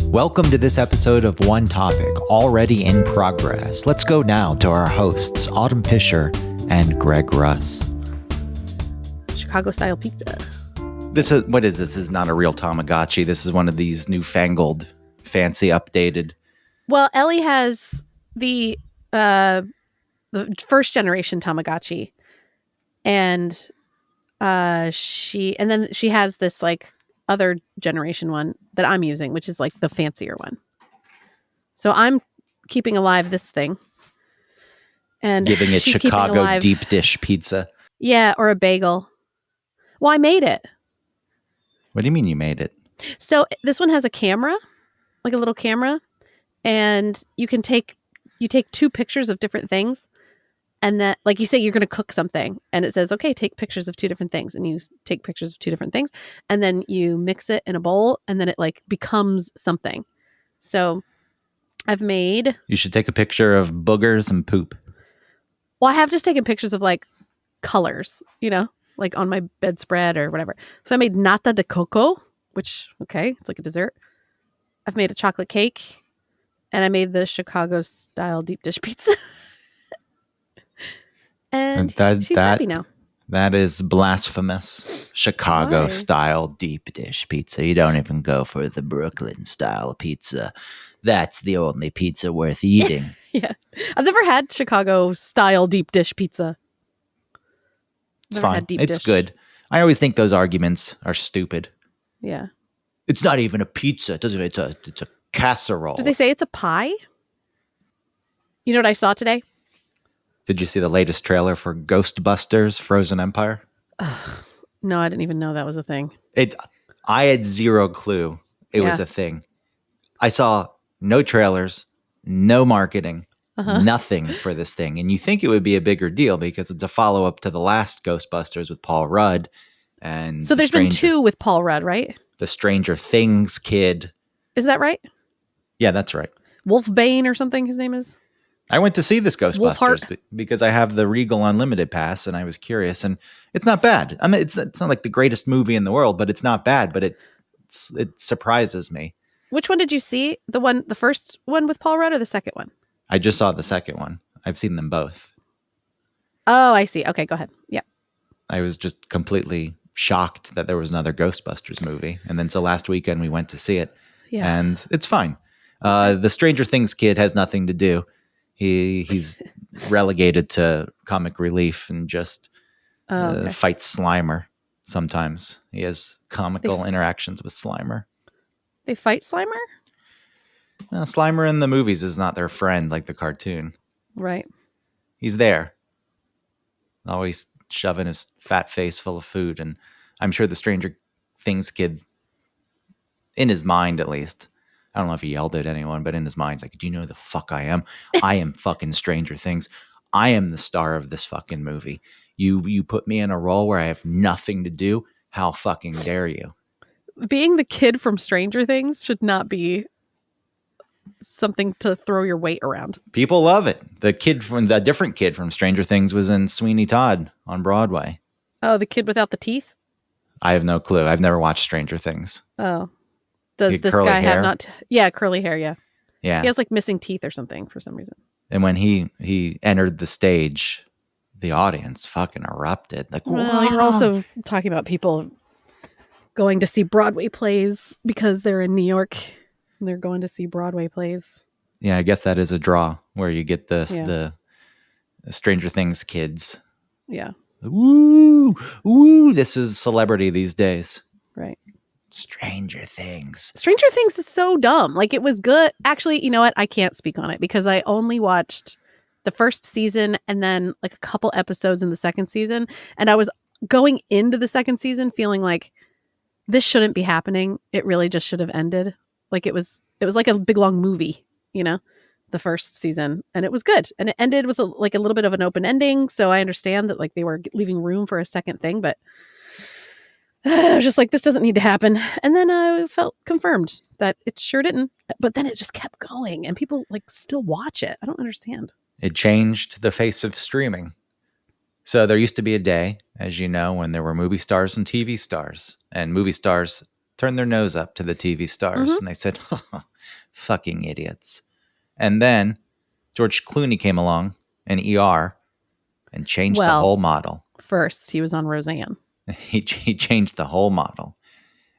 Welcome to this episode of One Topic, already in progress. Let's go now to our hosts, Autumn Fisher and Greg Russ. Chicago-style pizza. This is not a real Tamagotchi. This is one of these newfangled, fancy, updated. Well, Ellie has the first generation Tamagotchi, and she has this like other generation one that I'm using, which is like the fancier one. So I'm keeping alive this thing and giving it Chicago deep dish pizza. Yeah, or a bagel. Well, I made it. What do you mean you made it? So this one has a camera, like a little camera, and you take two pictures of different things. And that, like you say, you're going to cook something and it says, okay, take pictures of two different things. And you take pictures of two different things and then you mix it in a bowl and then it like becomes something. So you should take a picture of boogers and poop. Well, I have just taken pictures of like colors, like on my bedspread or whatever. So I made nata de coco, which, okay, it's like a dessert. I've made a chocolate cake and I made the Chicago style deep dish pizza. And she's happy now. That is blasphemous. Chicago style deep dish pizza. You don't even go for the Brooklyn style pizza. That's the only pizza worth eating. Yeah. I've never had Chicago style deep dish pizza. It's fine. It's good. I always think those arguments are stupid. Yeah. It's not even a pizza. It's a casserole. Did they say it's a pie? You know what I saw today? Did you see the latest trailer for Ghostbusters Frozen Empire? No, I didn't even know that was a thing. I had zero clue it was a thing. I saw no trailers, no marketing, nothing for this thing. And you think it would be a bigger deal because it's a follow-up to the last Ghostbusters with Paul Rudd. And so there's been two with Paul Rudd, right? The Stranger Things kid. Is that right? Yeah, that's right. Wolfbane or something his name is? I went to see this Ghostbusters because I have the Regal Unlimited pass and I was curious, and it's not bad. I mean, it's not like the greatest movie in the world, but it's not bad, but it surprises me. Which one did you see? The first one with Paul Rudd or the second one? I just saw the second one. I've seen them both. Oh, I see. Okay, go ahead. Yeah. I was just completely shocked that there was another Ghostbusters movie. And then so last weekend we went to see it. Yeah. And it's fine. The Stranger Things kid has nothing to do. He's relegated to comic relief and just fights Slimer sometimes. He has comical interactions with Slimer. They fight Slimer? Well, Slimer in the movies is not their friend like the cartoon. Right. He's there, always shoving his fat face full of food. And I'm sure the Stranger Things kid, in his mind at least, I don't know if he yelled at anyone, but in his mind, he's like, do you know who the fuck I am? I am fucking Stranger Things. I am the star of this fucking movie. You put me in a role where I have nothing to do. How fucking dare you? Being the kid from Stranger Things should not be something to throw your weight around. People love it. The different kid from Stranger Things was in Sweeney Todd on Broadway. Oh, the kid without the teeth? I have no clue. I've never watched Stranger Things. Oh. Does this guy have not? Yeah, curly hair. Yeah. Yeah. He has like missing teeth or something for some reason. And when he entered the stage, the audience fucking erupted. Like, well, you're also talking about people going to see Broadway plays because they're in New York and they're going to see Broadway plays. Yeah, I guess that is a draw where you get the Stranger Things kids. Yeah. Ooh, this is celebrity these days. Right. Stranger Things. Stranger Things is so dumb. Like, it was good. Actually, you know what? I can't speak on it because I only watched the first season and then like a couple episodes in the second season. And I was going into the second season feeling like this shouldn't be happening. It really just should have ended. Like it was like a big long movie, the first season, and it was good. And it ended with a little bit of an open ending. So I understand that like they were leaving room for a second thing, but I was just like, this doesn't need to happen. And then I felt confirmed that it sure didn't. But then it just kept going and people like still watch it. I don't understand. It changed the face of streaming. So there used to be a day, as you know, when there were movie stars and TV stars. And movie stars turned their nose up to the TV stars. And they said, Fucking idiots. And then George Clooney came along in ER and changed the whole model. First, he was on Roseanne. He changed the whole model.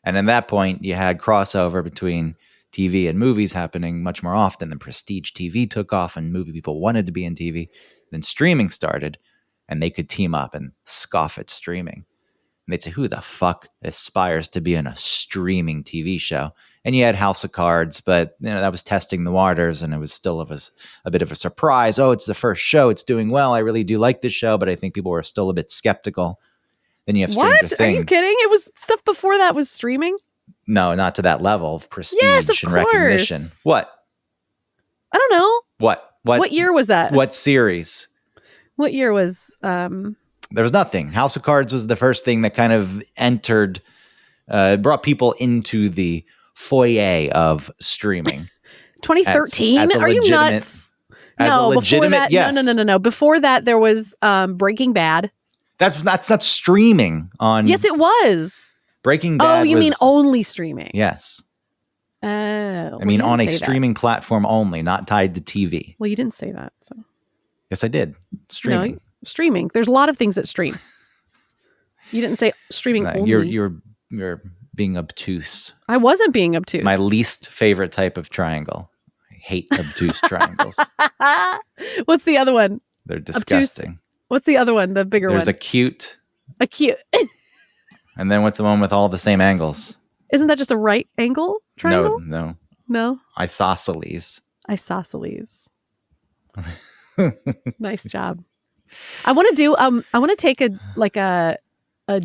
And at that point, you had crossover between TV and movies happening much more often. The prestige TV took off and movie people wanted to be in TV. Then streaming started and they could team up and scoff at streaming. And they'd say, who the fuck aspires to be in a streaming TV show? And you had House of Cards, but that was testing the waters and it was still a bit of a surprise. Oh, it's the first show. It's doing well. I really do like this show, but I think people were still a bit skeptical. Then you have Stranger Things. Are you kidding? It was stuff before that was streaming? No, not to that level of prestige and recognition. What? I don't know. What year was that? What series? What year was... There was nothing. House of Cards was the first thing that kind of entered, brought people into the foyer of streaming. 2013? Are you nuts? No, before that, yes. No. Before that, there was Breaking Bad. That's not streaming on. Yes, it was. Breaking Bad. Oh, you mean only streaming? Yes. Oh, I mean on a streaming platform only, not tied to TV. Well, you didn't say that. So. Yes, I did. Streaming. No, streaming. There's a lot of things that stream. You didn't say streaming only. You're being obtuse. I wasn't being obtuse. My least favorite type of triangle. I hate obtuse triangles. What's the other one? They're disgusting. Obtuse. What's the other one? The bigger one. There's acute. Acute. And then what's the one with all the same angles? Isn't that just a right angle triangle? No. Isosceles. Nice job. I want to take a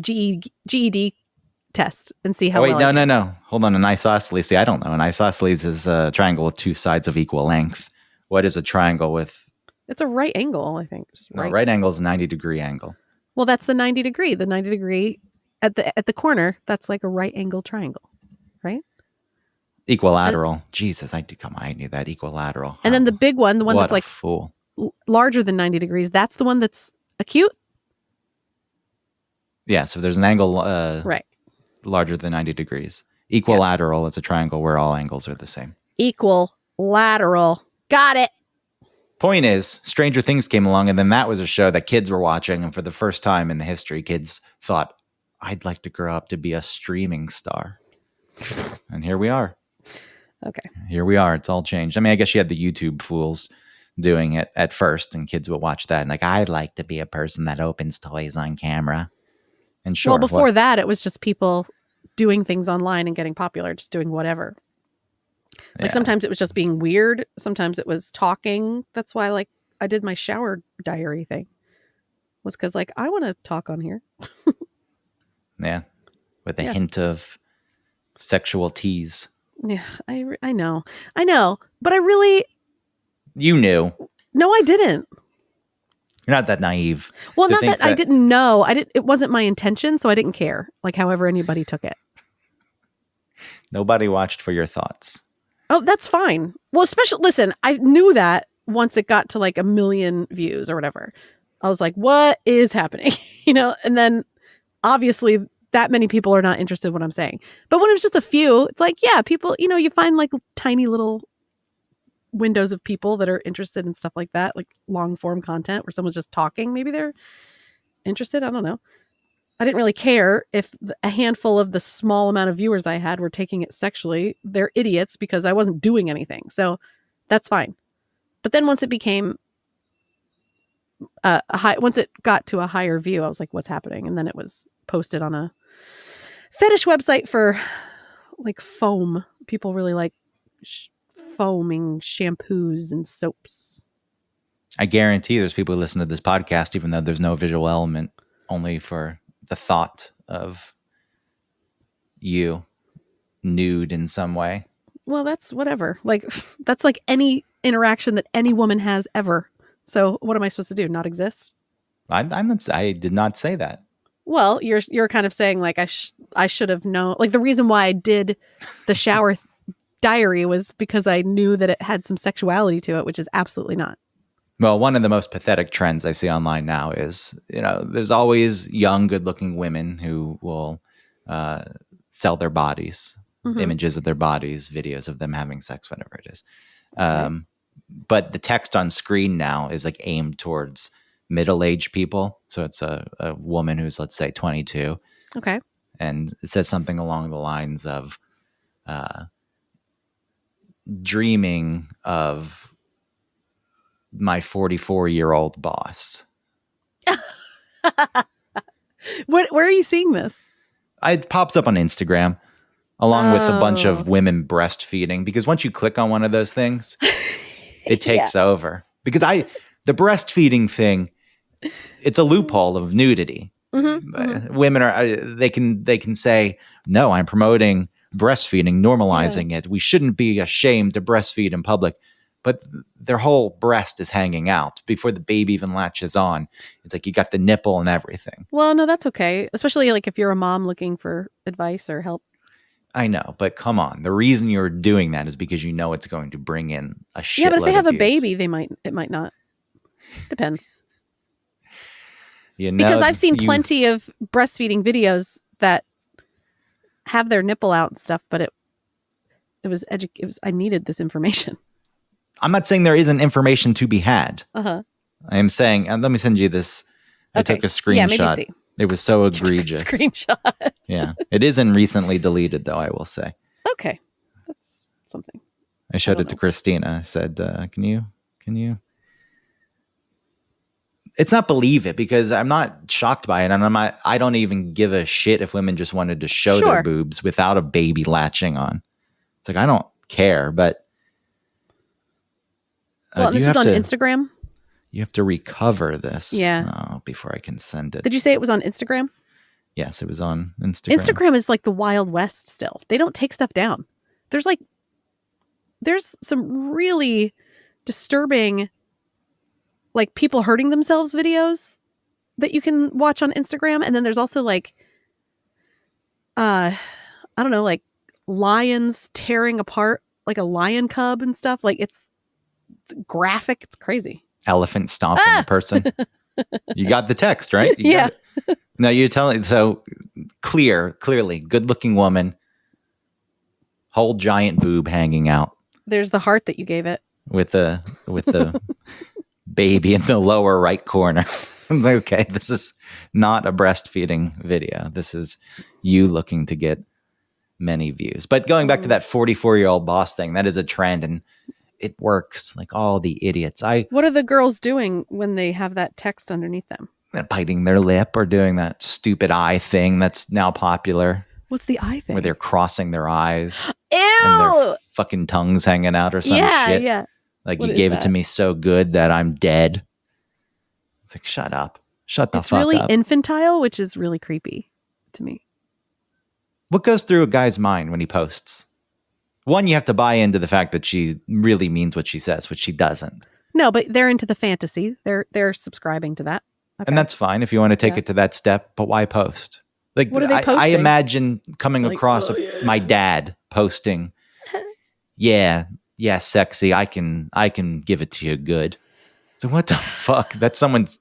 GED test and see how no. Hold on. An isosceles. See, I don't know. An isosceles is a triangle with two sides of equal length. What is a triangle with? It's a right angle, I think. Right angle is a 90-degree angle. Well, that's the 90 degree. The 90 degree at the corner, that's like a right angle triangle, right? Equilateral. Jesus, I knew that. Equilateral. And then the big one, the one that's like fool. Larger than 90 degrees, that's the one that's acute? Yeah, so there's an angle right. larger than 90 degrees. Equilateral, It's a triangle where all angles are the same. Equilateral. Got it. Point is, Stranger Things came along, and then that was a show that kids were watching, and for the first time in the history, kids thought, I'd like to grow up to be a streaming star. And here we are. Okay. Here we are. It's all changed. I mean, I guess you had the YouTube fools doing it at first, and kids would watch that, and like, I'd like to be a person that opens toys on camera. And sure. Well, before that, it was just people doing things online and getting popular, just doing whatever. Like sometimes it was just being weird. Sometimes it was talking. That's why like I did my shower diary thing. Was because like I want to talk on here. Yeah. With a hint of sexual tease. Yeah, I know. But I really... You knew. No, I didn't. You're not that naive. Well, not that I didn't know. It wasn't my intention, so I didn't care. Like however anybody took it. Nobody watched for your thoughts. Oh, that's fine. Well, listen, I knew that once it got to like 1 million views or whatever. I was like, what is happening? And then obviously that many people are not interested in what I'm saying. But when it was just a few, it's like, yeah, people, you find like tiny little windows of people that are interested in stuff like that, like long form content where someone's just talking. Maybe they're interested. I don't know. I didn't really care if a handful of the small amount of viewers I had were taking it sexually. They're idiots because I wasn't doing anything. So that's fine. But then once it became once it got to a higher view, I was like, what's happening? And then it was posted on a fetish website for like foam. People really like foaming shampoos and soaps. I guarantee there's people who listen to this podcast, even though there's no visual element, only for the thought of you nude in some way. Well, that's whatever. Like that's like any interaction that any woman has ever. So what am I supposed to do? Not exist? I did not say that. Well, you're kind of saying like I should have known. Like the reason why I did the shower diary was because I knew that it had some sexuality to it, which is absolutely not. Well, one of the most pathetic trends I see online now is, there's always young, good-looking women who will sell their bodies Mhm. images of their bodies, videos of them having sex, whatever it is. Okay. But the text on screen now is like aimed towards middle-aged people. So it's a woman who's, let's say, 22, Okay. and it says something along the lines of dreaming of my 44-year-old boss. Where are you seeing this? It pops up on Instagram along with a bunch Oh. of women breastfeeding, because once you click on one of those things, it takes over. Because the breastfeeding thing, it's a loophole of nudity. Women they can say, no, I'm promoting breastfeeding, normalizing it. We shouldn't be ashamed to breastfeed in public. But their whole breast is hanging out before the baby even latches on. It's like you got the nipple and everything. Well, no, that's okay. Especially like if you're a mom looking for advice or help. I know, but come on. The reason you're doing that is because you know it's going to bring in a shitload Yeah, but if they have of a views. baby, it might not. Depends. You know, Because I've seen plenty of breastfeeding videos that have their nipple out and stuff, but it was I needed this information. I'm not saying there isn't information to be had. Uh-huh. I am saying, and let me send you this. I took a screenshot. Yeah, maybe see. It was so egregious. Screenshot. Yeah. It isn't recently deleted, though, I will say. Okay. That's something. I showed I it don't to know. Christina. I said, can you? It's not believe it, because I'm not shocked by it. And I don't even give a shit if women just wanted to show their Sure. boobs without a baby latching on. It's like, I don't care, but. Well, this was on Instagram? You have to recover this. Yeah. Before I can send it. Did you say it was on Instagram? Yes, it was on Instagram. Instagram is like the Wild West still. They don't take stuff down. There's some really disturbing, like, people hurting themselves videos that you can watch on Instagram. And then there's also like, I don't know, like lions tearing apart like a lion cub and stuff. Like it's graphic. It's crazy. Elephant stomping a person. You got the text, right? You Yeah. got it. No, you're telling. So clearly, good-looking woman, whole giant boob hanging out There's the heart that you gave it. with the baby in the lower right corner. I'm like, okay, this is not a breastfeeding video. This is you looking to get many views. But going back to that 44-year-old boss thing, that is a trend, and it works. Like all the idiots. What are the girls doing when they have that text underneath them? Biting their lip or doing that stupid eye thing that's now popular, What's the eye thing? where they're crossing their eyes Ew! and their fucking tongues hanging out or some shit. Yeah. Like, What you is gave it to that? me so good that I'm dead. It's like, shut up. Shut the It's fuck really up. infantile, which is really creepy to me. What goes through a guy's mind when he posts? One, you have to buy into the fact that she really means what she says, which she doesn't. No, but they're into the fantasy. They're subscribing to that. Okay. And that's fine if you want to take Yeah. it to that step, but why post? Like, What are they I posting? imagine coming Like, across oh, yeah. my dad posting, yeah, sexy. I can give it to you good. So what the fuck? That's someone's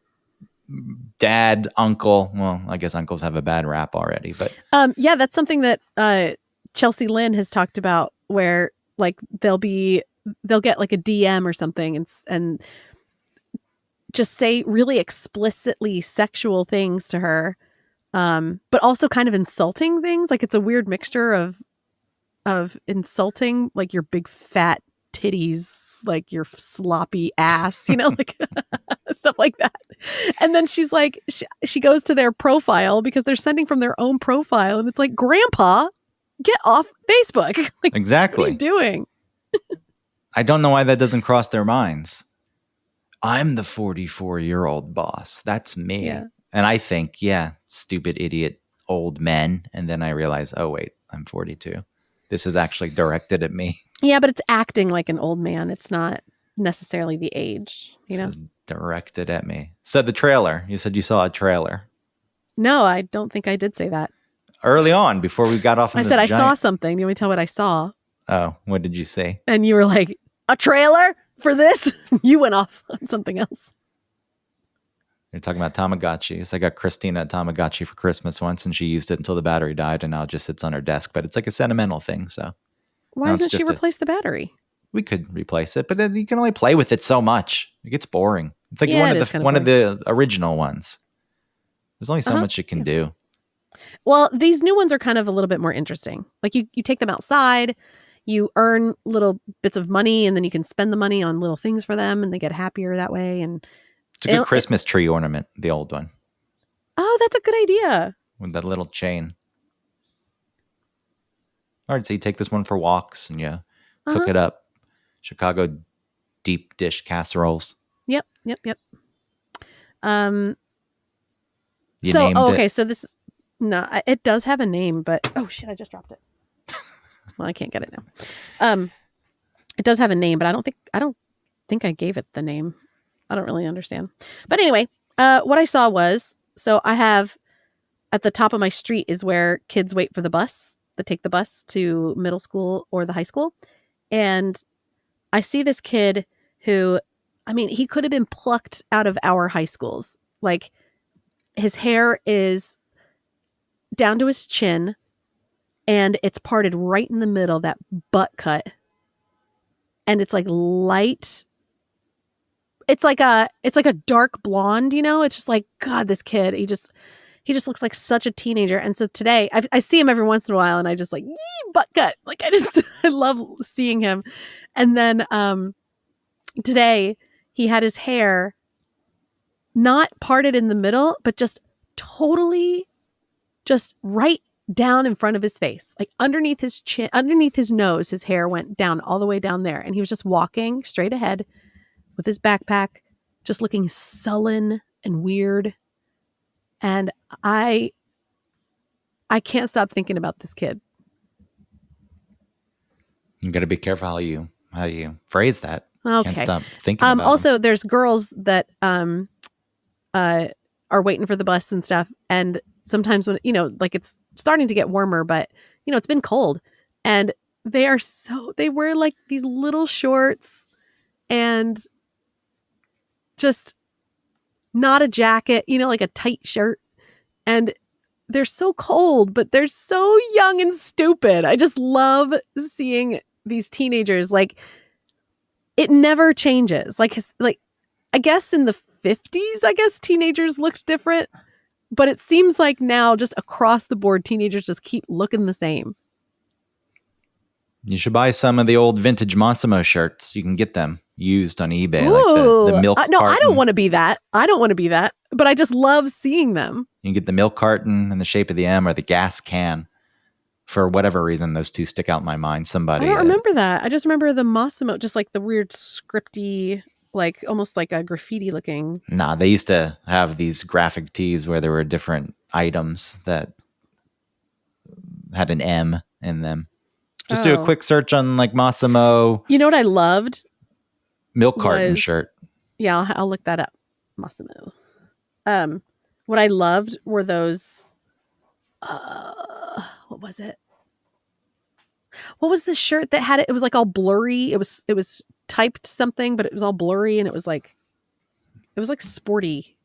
dad, uncle. Well, I guess uncles have a bad rap already, but Yeah, that's something that Chelsea Lynn has talked about, where like they'll get like a DM or something and just say really explicitly sexual things to her, but also kind of insulting things. Like it's a weird mixture of insulting, like your big fat titties, like your sloppy ass, like stuff like that. And then she's like, she goes to their profile because they're sending from their own profile, and it's like, Grandpa, get off Facebook. Like, exactly. what are you doing? I don't know why that doesn't cross their minds. I'm the 44-year-old boss. That's me. Yeah. And I think, yeah, stupid idiot old men. And then I realize, oh, wait, I'm 42. This is actually directed at me. Yeah, but it's acting like an old man. It's not necessarily the age, This is directed at me. So the trailer, you said you saw a trailer. No, I don't think I did say that. Early on, before we got off on I this said I giant- saw something. You want me to tell what I saw? Oh, what did you say? And you were like, a trailer for this? You went off on something else. You're talking about Tamagotchis. I got Christina a Tamagotchi for Christmas once, and she used it until the battery died, and now it just sits on her desk. But it's like a sentimental thing, so Why now it's doesn't she just replace the battery? we could replace it, but then you can only play with it so much. It gets boring. It's like Yeah, one it of is the kinda one of the original ones. There's only so Uh-huh, much it can do. Well, these new ones are kind of a little bit more interesting. Like you take them outside, you earn little bits of money, and then you can spend the money on little things for them, and they get happier that way. And It's a good Christmas tree ornament, the old one, oh, that's a good idea. with that little chain. All right, so you take this one for walks and you cook Uh-huh. it up. Chicago deep dish casseroles. Yep. Um. You So, named okay. it. So this is no, it does have a name, but oh shit, I just dropped it. Well, I can't get it now. It does have a name, but I don't think I gave it the name. I don't really understand. But anyway, what I saw was so I have at the top of my street is where kids wait for the bus that take the bus to middle school or the high school, and I see this kid who, I mean, he could have been plucked out of our high schools. Like his hair is down to his chin and it's parted right in the middle, that butt cut. And it's like light. It's like a dark blonde, you know? It's just like, God, this kid, he just looks like such a teenager. And so today I see him every once in a while and I just like, yee, butt cut. Like I love seeing him. And then today he had his hair not parted in the middle, but just totally just right down in front of his face, like underneath his chin, underneath his nose. His hair went down all the way down there, and he was just walking straight ahead with his backpack, just looking sullen and weird. And I can't stop thinking about this kid. You got to be careful how you phrase that. Okay. Can't stop thinking about also, there's girls that are waiting for the bus and stuff, and sometimes when like it's starting to get warmer, but it's been cold, and they wear like these little shorts and just not a jacket, like a tight shirt, and they're so cold, but they're so young and stupid. I just love seeing these teenagers. Like it never changes. Like I guess in the 50s, I guess teenagers looked different. But it seems like now just across the board, teenagers just keep looking the same. You should buy some of the old vintage Massimo shirts. You can get them used on eBay. Ooh, like the milk no, carton. I don't want to be that. But I just love seeing them. You can get the milk carton in the shape of the M or the gas can. For whatever reason, those two stick out in my mind. Somebody. I don't remember that. I just remember the Massimo, just like the weird scripty, like almost like a graffiti looking. Nah, they used to have these graphic tees where there were different items that had an M in them. Just do a quick search on like Massimo. You know what I loved? Milk carton shirt. Yeah, I'll look that up. Massimo. What I loved were those. What was it? What was the shirt that had it? It was like all blurry. It was typed something, but it was all blurry, and it was like sporty.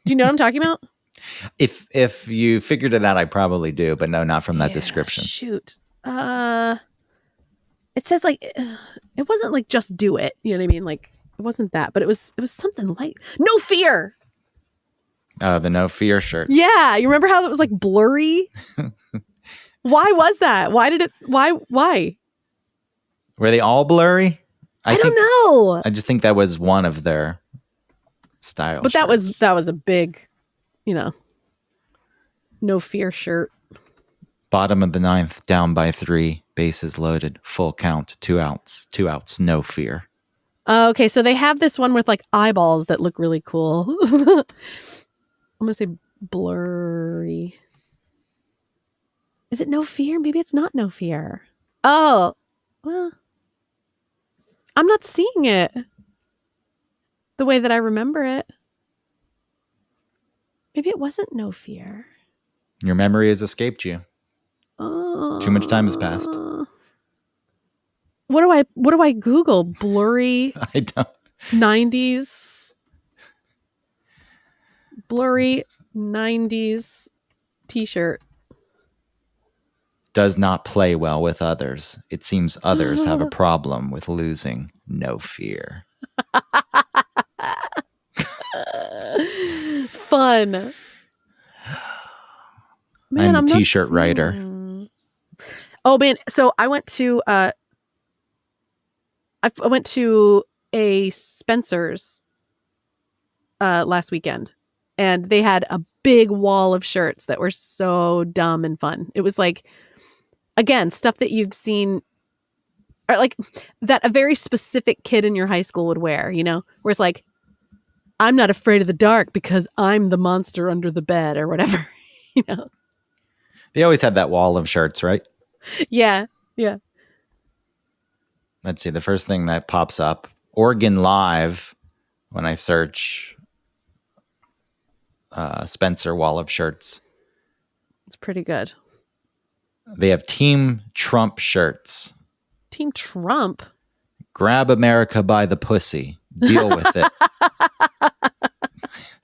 Do you know what I'm talking about? If you figured it out, I probably do, but no, not from that description. Shoot. It says like it wasn't like just do it. You know what I mean? Like it wasn't that, but it was something like No Fear. Oh, the No Fear shirt. Yeah, you remember how it was like blurry? Why was that? Why? Were they all blurry? I don't know. I just think that was one of their styles. But that was a big, No Fear shirt. Bottom of the ninth, down by 3, bases loaded, full count, 2 outs, no fear. Okay, so they have this one with like eyeballs that look really cool. I'm gonna say blurry. Is it No Fear? Maybe it's not No Fear. Oh, well, I'm not seeing it the way that I remember it. Maybe it wasn't No Fear. Your memory has escaped you. Too much time has passed. What do I Google? Blurry I don't. 90s. Blurry 90s t-shirt. Does not play well with others. It seems others have a problem with losing. No fear. Fun. Man, I'm the not t-shirt seeing- writer. Oh man, so I went to I went to a Spencer's last weekend, and they had a big wall of shirts that were so dumb and fun. It was like, again, stuff that you've seen, or like that a very specific kid in your high school would wear, you know, where it's like, I'm not afraid of the dark because I'm the monster under the bed or whatever, you know? They always have that wall of shirts, right? Yeah. Yeah. Let's see. The first thing that pops up, Oregon Live, when I search Spencer wall of shirts. It's pretty good. They have Team Trump shirts. Team Trump. Grab America by the pussy. Deal with it.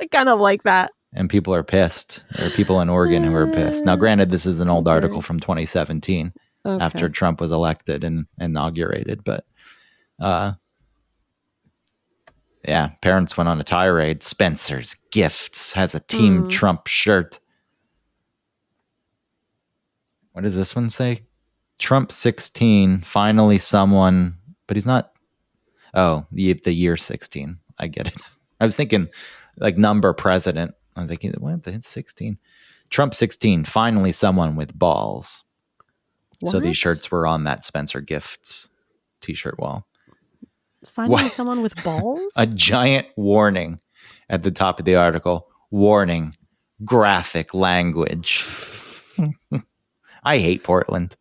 I kind of like that. And people are pissed. There are people in Oregon who are pissed. Now, granted, this is an old Okay. article from 2017 after Trump was elected and inaugurated. But yeah, parents went on a tirade. Spencer's Gifts has a Team Trump shirt. What does this one say? Trump 16, finally someone, but he's not. Oh, the year 16. I get it. I was thinking like number president. I was thinking, what? It's 16. Trump 16, finally someone with balls. So these What? shirts were on that Spencer Gifts t-shirt wall. Finally, What? someone with balls. A giant warning at the top of the article. Warning, graphic language. I hate Portland.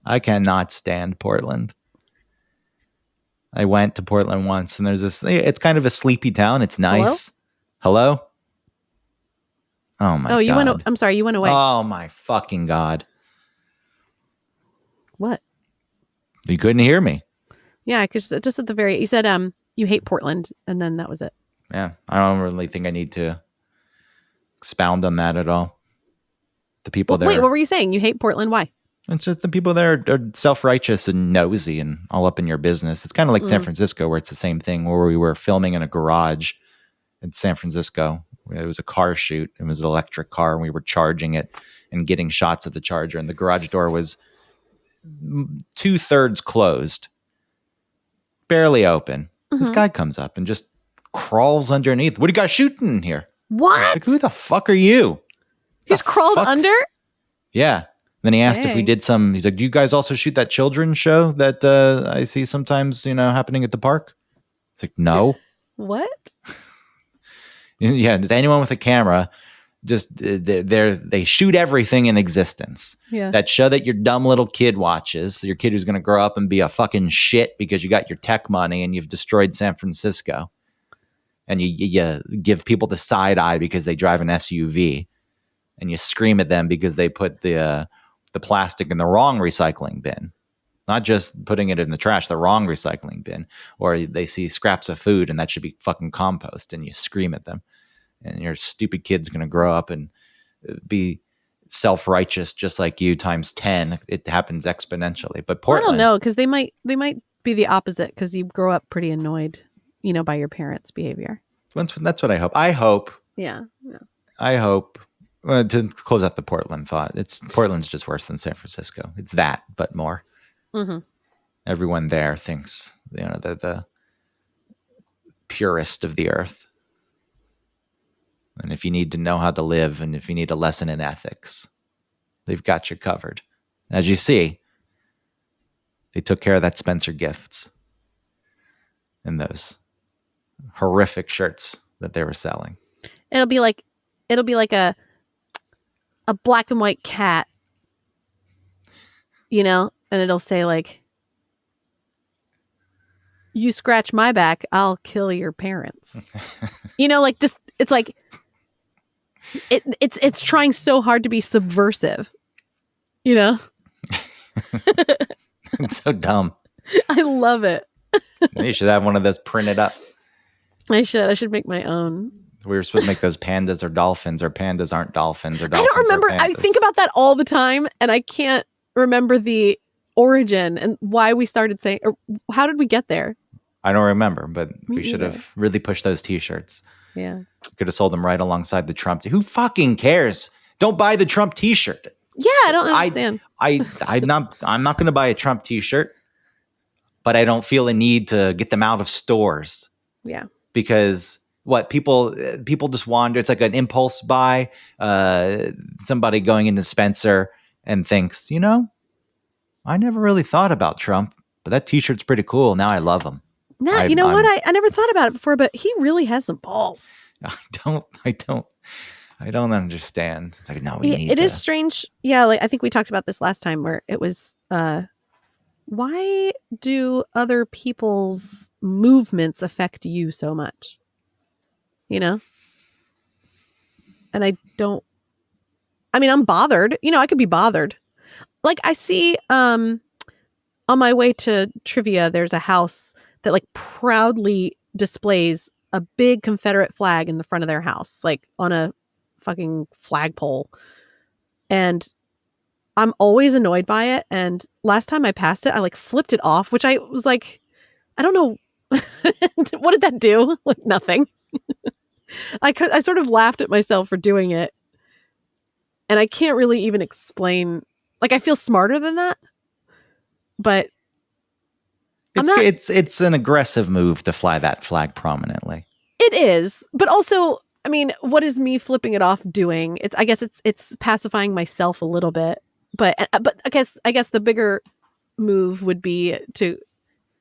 I cannot stand Portland. I went to Portland once, and there's this. It's kind of a sleepy town. It's nice. Hello? Oh my god. Oh, you went. I'm sorry, you went away. Oh my fucking god. What? You couldn't hear me. Yeah, because just at the very, you said you hate Portland, and then that was it. Yeah, I don't really think I need to expound on that at all. The people there. Wait, what were you saying? You hate Portland? Why? It's just the people there are self-righteous and nosy and all up in your business. It's kind of like San Francisco, where it's the same thing, where we were filming in a garage in San Francisco. It was a car shoot. It was an electric car, and we were charging it and getting shots of the charger. And the garage door was 2/3 closed, barely open. This guy comes up and just crawls underneath. What are you guys shooting in here? What? Like, who the fuck are you? He's The crawled fuck? under? Yeah. Then he asked if we Dang. did some. He's like, "Do you guys also shoot that children's show that I see sometimes, happening at the park?" It's like, no. What? Yeah, does anyone with a camera just they shoot everything in existence. Yeah. That show that your dumb little kid watches, your kid who's going to grow up and be a fucking shit because you got your tech money and you've destroyed San Francisco, and you give people the side eye because they drive an SUV, and you scream at them because they put the plastic in the wrong recycling bin. Not just putting it in the trash, the wrong recycling bin. Or they see scraps of food and that should be fucking compost, and you scream at them. And your stupid kid's going to grow up and be self-righteous just like you times 10. It happens exponentially. But Portland, I don't know, because they might be the opposite, because you grow up pretty annoyed, by your parents' behavior. that's what I hope. I hope to close out the Portland thought. Portland's just worse than San Francisco. It's that, but more. Mm-hmm. Everyone there thinks they're the purest of the earth. And if you need to know how to live, and if you need a lesson in ethics, they've got you covered. As you see, they took care of that Spencer Gifts and those horrific shirts that they were selling. It'll be like a black and white cat, and it'll say like, "You scratch my back, I'll kill your parents." Like just it's like it's trying so hard to be subversive. It's so dumb. I love it. You should have one of those printed up. I should make my own. We were supposed to make those pandas or dolphins, or pandas aren't dolphins, or I dolphins don't remember. are I pandas. think about that all the time, and I can't remember the origin and why we started saying, or how did we get there? I don't remember, but Me we should either. have really pushed those T-shirts. Yeah. Could have sold them right alongside the Trump. Who fucking cares? Don't buy the Trump T-shirt. Yeah, I don't understand. I'm not going to buy a Trump T-shirt, but I don't feel a need to get them out of stores. Yeah. Because what people just wander. It's like an impulse buy. Somebody going into Spencer and thinks, I never really thought about Trump, but that T-shirt's pretty cool. Now I love him. Nah, you know what? I never thought about it before, but he really has some balls. I don't understand. It's like, no, it is strange. Yeah, like I think we talked about this last time where it was why do other people's movements affect you so much? And I'm bothered. I could be bothered. Like I see on my way to trivia, there's a house that like proudly displays a big Confederate flag in the front of their house, like on a fucking flagpole. And I'm always annoyed by it. And last time I passed it, I like flipped it off, which I was like, I don't know. What did that do? Like nothing. I sort of laughed at myself for doing it. And I can't really even explain. Like I feel smarter than that. But it's an aggressive move to fly that flag prominently. It is, but also, I mean, what is me flipping it off doing? I guess it's pacifying myself a little bit, but I guess the bigger move would be to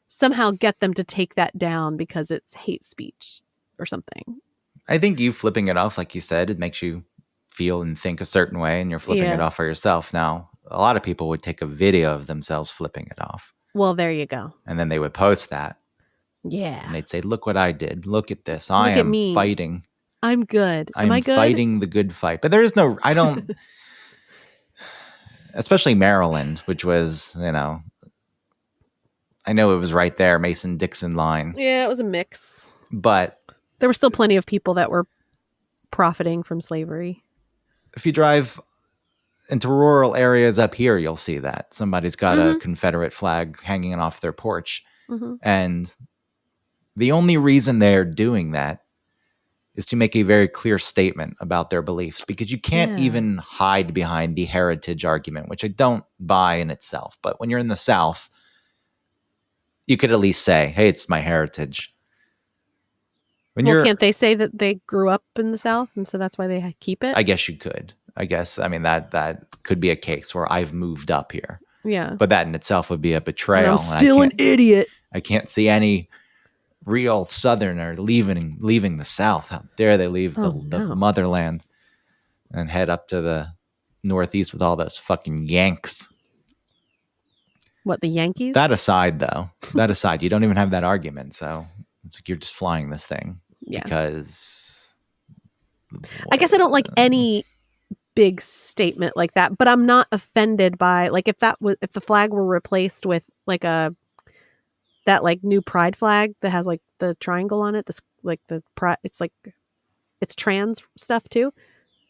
somehow get them to take that down because it's hate speech or something. I think you flipping it off, like you said, it makes you feel and think a certain way, and you're flipping it off for yourself. Now, a lot of people would take a video of themselves flipping it off. Well, there you go. And then they would post that. Yeah. And they'd say, look what I did. Look at this. I am fighting. I'm good. Am I good? Fighting the good fight. But there is no, I don't, especially Maryland, which was, I know it was right there, Mason-Dixon line. Yeah, it was a mix. But there were still plenty of people that were profiting from slavery. If you drive into rural areas up here, you'll see that somebody's got a Confederate flag hanging off their porch. Mm-hmm. And the only reason they're doing that is to make a very clear statement about their beliefs, because you can't even hide behind the heritage argument, which I don't buy in itself. But when you're in the South, you could at least say, hey, it's my heritage. Can't they say that they grew up in the South and so that's why they keep it? I guess you could. I mean, that could be a case where I've moved up here. Yeah. But that in itself would be a betrayal. And I'm still an idiot. I can't see any real Southerner leaving the South. How dare they leave the motherland and head up to the Northeast with all those fucking Yanks. What, the Yankees? That aside, you don't even have that argument. So it's like you're just flying this thing. Yeah. Because I guess I don't like any big statement like that, but I'm not offended by, like, if the flag were replaced with like that new pride flag that has like the triangle on it, it's trans stuff too,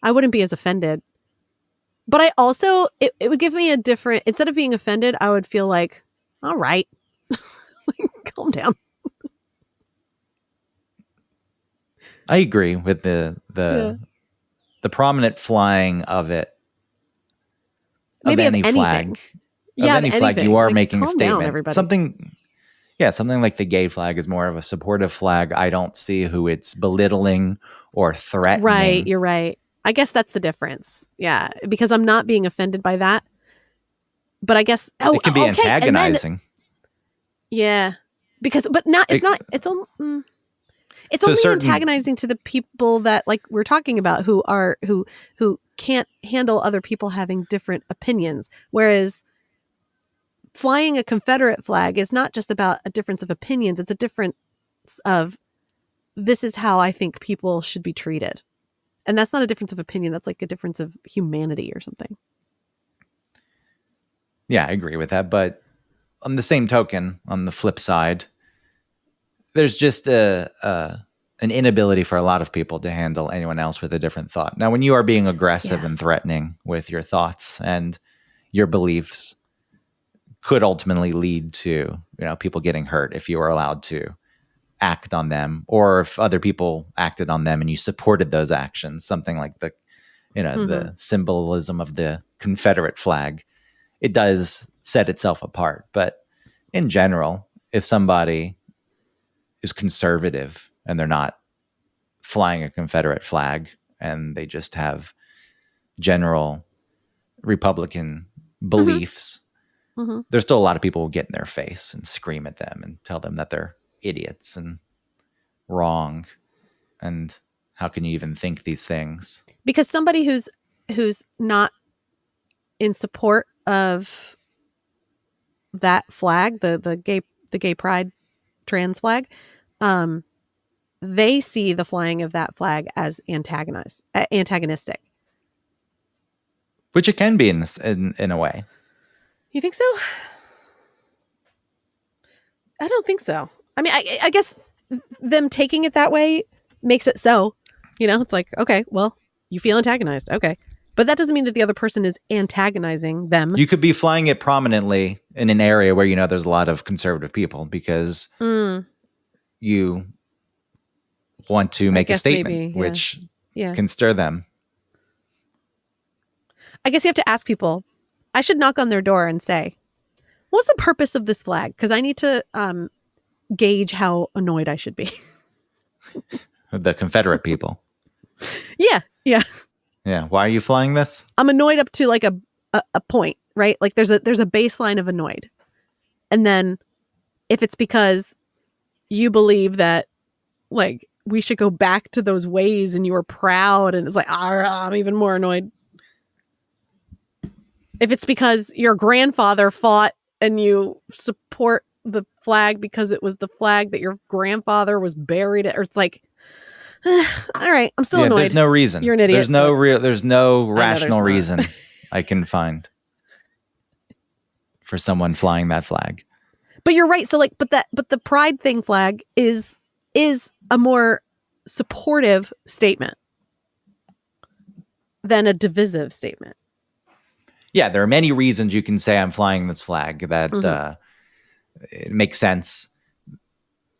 I wouldn't be as offended. But I also, it would give me a different, instead of being offended, I would feel like, all right, calm down. I agree with the prominent flying of it. Maybe of any flag. Of any flag, you are making a statement. Something like the gay flag is more of a supportive flag. I don't see who it's belittling or threatening. Right, you're right. I guess that's the difference. Yeah, because I'm not being offended by that. But I guess it can be antagonizing. Because it's only antagonizing to the people that, like, we're talking about, who can't handle other people having different opinions. Whereas flying a Confederate flag is not just about a difference of opinions. It's a difference of, this is how I think people should be treated. And that's not a difference of opinion. That's like a difference of humanity or something. Yeah, I agree with that. But on the same token, on the flip side, there's just an inability for a lot of people to handle anyone else with a different thought. Now, when you are being aggressive and threatening with your thoughts and your beliefs, could ultimately lead to people getting hurt if you were allowed to act on them, or if other people acted on them and you supported those actions. Something like the the symbolism of the Confederate flag, it does set itself apart. But in general, if somebody is conservative and they're not flying a Confederate flag and they just have general Republican beliefs, there's still a lot of people who get in their face and scream at them and tell them that they're idiots and wrong. And how can you even think these things? Because somebody who's not in support of that flag, the gay pride trans flag, they see the flying of that flag as antagonistic. Which it can be in a way. You think so? I don't think so. I mean, I guess them taking it that way makes it so. It's like, okay, well, you feel antagonized. Okay. But that doesn't mean that the other person is antagonizing them. You could be flying it prominently in an area where there's a lot of conservative people because you want to make a statement, maybe, which can stir them. I guess you have to ask people. I should knock on their door and say, what's the purpose of this flag? Because I need to gauge how annoyed I should be. The Confederate people. Yeah. Yeah. Why are you flying this? I'm annoyed up to like a point, right? Like there's a baseline of annoyed. And then if it's because you believe that like we should go back to those ways and you were proud and it's like, I'm even more annoyed. If it's because your grandfather fought and you support the flag because it was the flag that your grandfather was buried at, or it's like, all right, I'm still annoyed. There's no reason. You're an idiot. There's no rational reason I can find for someone flying that flag. But you're right. So like, but the pride thing flag is a more supportive statement than a divisive statement. Yeah, there are many reasons you can say I'm flying this flag that it makes sense,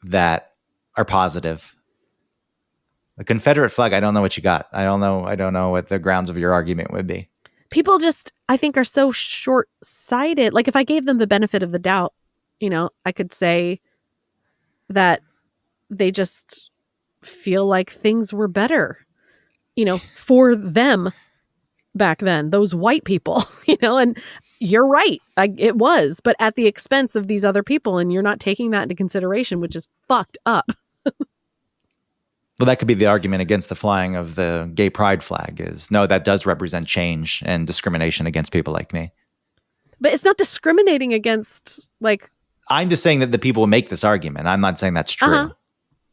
that are positive. The Confederate flag, I don't know what you got. I don't know what the grounds of your argument would be. People just, I think, are so short-sighted. Like if I gave them the benefit of the doubt, I could say that they just feel like things were better, for them back then, those white people, and you're right. It was, but at the expense of these other people. And you're not taking that into consideration, which is fucked up. Well, that could be the argument against the flying of the gay pride flag is, no, that does represent change and discrimination against people like me. But it's not discriminating against, like... I'm just saying that the people who make this argument. I'm not saying that's true. Uh-huh.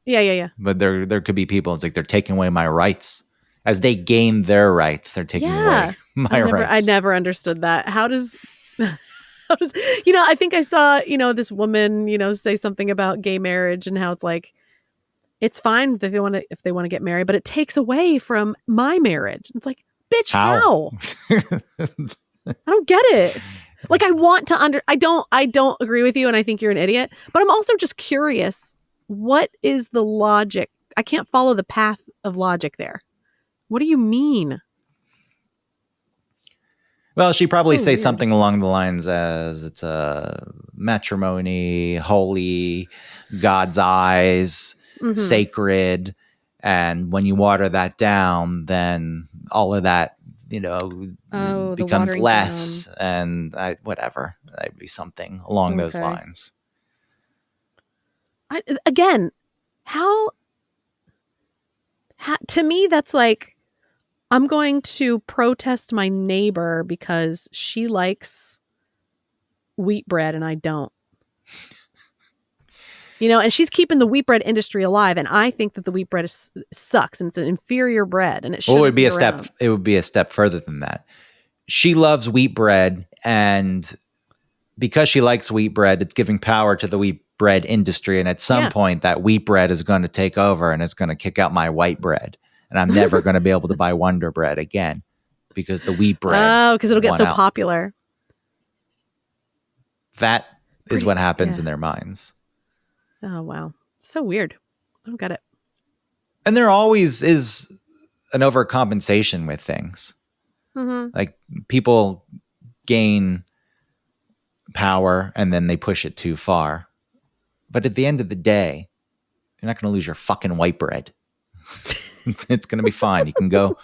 Yeah. But there could be people, it's like they're taking away my rights. As they gain their rights, they're taking away my rights. I never understood that. How does... I think I saw, this woman, say something about gay marriage and how it's like, it's fine if they want to get married, but it takes away from my marriage. It's like, bitch, how? I don't get it. Like I want to I don't agree with you and I think you're an idiot, but I'm also just curious, what is the logic? I can't follow the path of logic there. What do you mean? Well, she probably say something along the lines as it's a matrimony, holy, God's eyes, sacred, and when you water that down, then all of that, becomes less, and whatever. That'd be something along those lines. How to me that's like, I'm going to protest my neighbor because she likes wheat bread and I don't. And she's keeping the wheat bread industry alive, and I think that the wheat bread sucks and it's an inferior bread, and it should. Well, it would be a step further than that. She loves wheat bread, and because she likes wheat bread, it's giving power to the wheat bread industry. And at some point, that wheat bread is going to take over and it's going to kick out my white bread. And I'm never going to be able to buy Wonder Bread again because the wheat bread. Oh, because it'll get so out. popular. That is what happens in their minds. Oh, wow. So weird. I don't get it. And there always is an overcompensation with things. Mm-hmm. Like people gain power and then they push it too far. But at the end of the day, you're not going to lose your fucking white bread. It's going to be fine. You can go.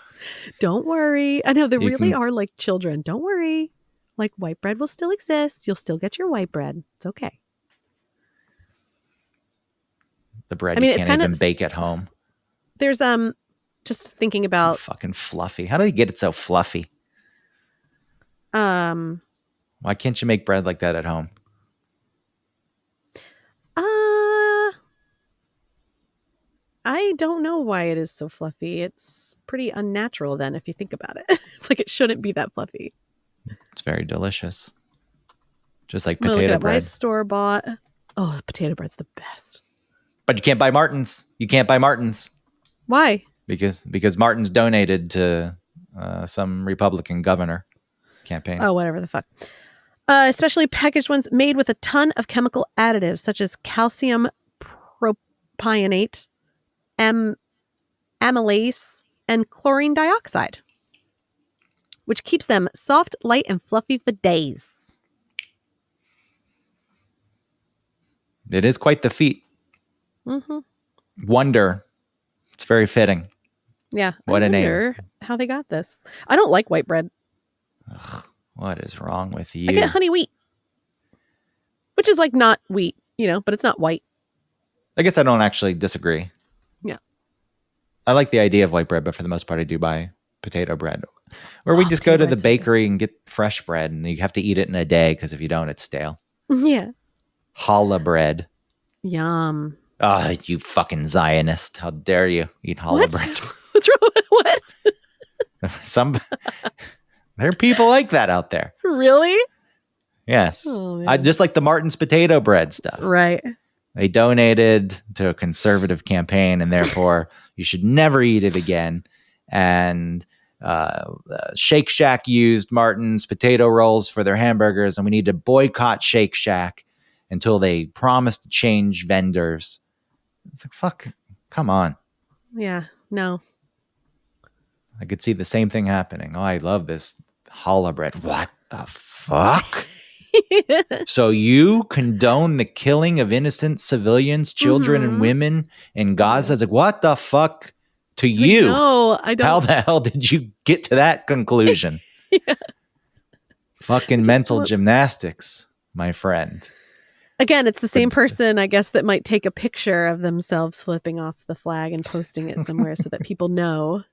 Don't worry. I know they really are like children. Don't worry. Like white bread will still exist. You'll still get your white bread. It's okay. The bread you can't even bake at home. There's just thinking about fucking fluffy. How do you get it so fluffy? Why can't you make bread like that at home? I don't know why it is so fluffy. It's pretty unnatural then if you think about it. It's like it shouldn't be that fluffy. It's very delicious. Just like potato bread. My store-bought. Oh, potato bread's the best. But you can't buy Martin's. You can't buy Martin's. Why? Because Martin's donated to some Republican governor campaign. Oh, whatever the fuck. Especially packaged ones made with a ton of chemical additives such as calcium propionate, amylase, and chlorine dioxide, which keeps them soft, light, and fluffy for days. It is quite the feat. Mm-hmm. Wonder. It's very fitting. Yeah. What a name. How they got this. I don't like white bread. Ugh, what is wrong with you? I get honey wheat, which is like not wheat, but it's not white. I guess I don't actually disagree. Yeah. I like the idea of white bread, but for the most part, I do buy potato bread. Or we just go to the bakery and get fresh bread, and you have to eat it in a day because if you don't, it's stale. Yeah. Challah bread. Yum. Oh, you fucking Zionist. How dare you eat challah bread? What's wrong with what? There are people like that out there. Really? Yes. Oh, I just like the Martin's potato bread stuff. Right. They donated to a conservative campaign, and therefore you should never eat it again. And Shake Shack used Martin's potato rolls for their hamburgers, and we need to boycott Shake Shack until they promise to change vendors. It's like, fuck, come on. Yeah, no. I could see the same thing happening. Oh, I love this challah bread. What the fuck? So you condone the killing of innocent civilians, children, and women in Gaza? It's like, what the fuck to you? No, I don't. How the hell did you get to that conclusion? Yeah. Fucking mental gymnastics, my friend. Again, it's the same person, I guess, that might take a picture of themselves flipping off the flag and posting it somewhere so that people know,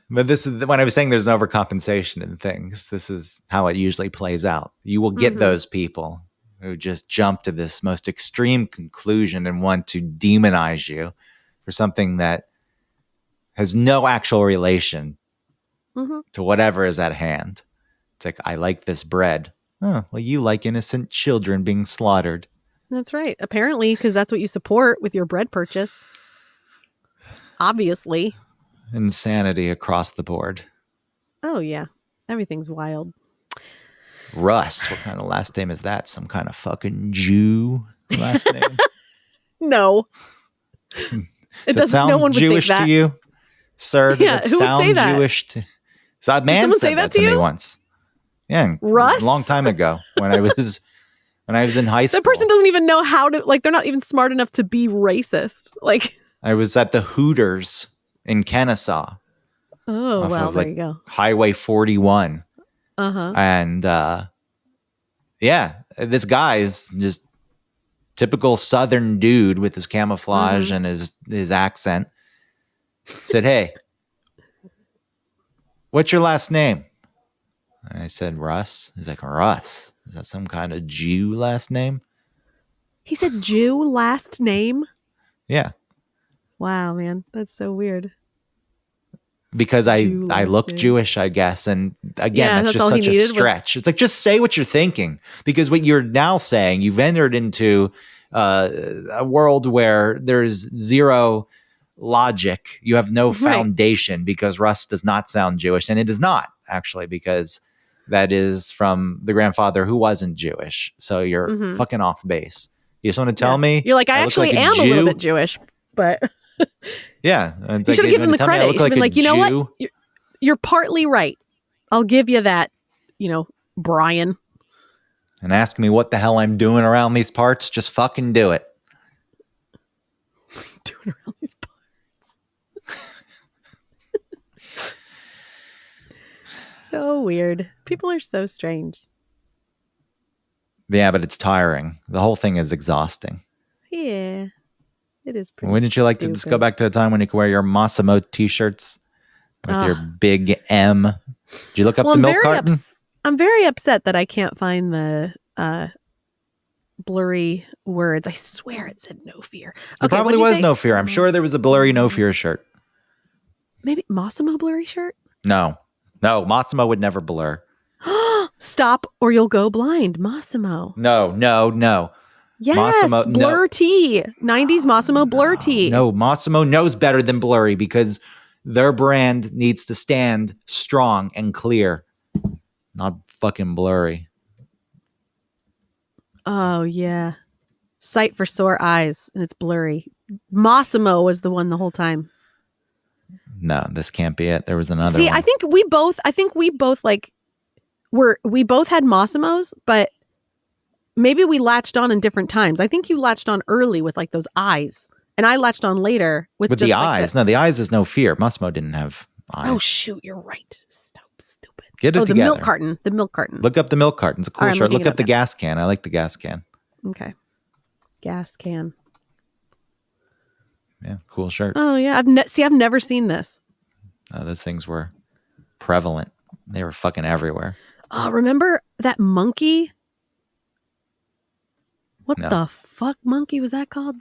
But this is when I was saying there's an overcompensation in things. This is how it usually plays out. You will get those people who just jump to this most extreme conclusion and want to demonize you for something that has no actual relation to whatever is at hand. It's like, I like this bread. Oh, well, you like innocent children being slaughtered. That's right. Apparently, because that's what you support with your bread purchase. Obviously. Insanity across the board. Oh, yeah. Everything's wild. Russ. What kind of last name is that? Some kind of fucking Jew last name? No. It doesn't sound Jewish to you, sir? Yeah, does it sound Jewish to so a man said that to me once. Yeah, Russ? A long time ago when I was in high school. That person doesn't even know how to, they're not even smart enough to be racist. I was at the Hooters in Kennesaw. Oh, well, there you go. Highway 41. Uh-huh. And this guy is just typical Southern dude with his camouflage and his accent. Said, "Hey, what's your last name?" And I said, "Russ." He's like, "Russ? Is that some kind of Jew last name?" He said Jew last name? Yeah. Wow, man. That's so weird. because I look Jew-lasting. Jewish, I guess. And again, Yeah, that's that's just all he such a needed was- stretch. It's like, just say what you're thinking, because what you're now saying, you've entered into a world where there's zero logic. You have no Right. foundation, because Russ does not sound Jewish, and it is not actually, because that is from the grandfather who wasn't Jewish. So you're Mhm. fucking off base. You just want to tell Yeah. me You're like, I look actually like am a Jew? little bit Jewish, but Yeah, you should have given him the credit. You should have been like, you know what? You're partly right. I'll give you that, Brian. And ask me what the hell I'm doing around these parts. Just fucking do it. Doing around these parts. So weird. People are so strange. Yeah, but it's tiring. The whole thing is exhausting. Yeah. It is pretty Wouldn't you like to just go stupid. back to a time when you could wear your Massimo t-shirts with your big M? Did you look up the milk carton? I'm very upset that I can't find the blurry words. I swear it said no fear. There probably was no fear. I'm sure there was a blurry no fear shirt. Maybe Massimo blurry shirt? No, Massimo would never blur. Stop or you'll go blind. Massimo. No. Yes, Massimo, blur no. tee. 90s Massimo blur tee. No, Massimo knows better than blurry, because their brand needs to stand strong and clear, not fucking blurry. Oh, yeah. Sight for sore eyes, and it's blurry. Massimo was the one the whole time. No, this can't be it. There was another See, one. I think we both like we both had Massimos, but maybe we latched on in different times. I think you latched on early with like those eyes, and I latched on later with just the like eyes. this. No, the eyes is no fear. Massimo didn't have eyes. Oh shoot, you're right. Stupid. Get it the together. milk carton. The milk carton. Look up the milk carton. It's a cool All right, I'm shirt. looking Look it up up the now. gas can. I like the gas can. Okay. Gas can. Yeah, cool shirt. Oh yeah, I've never seen this. Those things were prevalent. They were fucking everywhere. Oh, remember that monkey? What No. the fuck monkey was that called?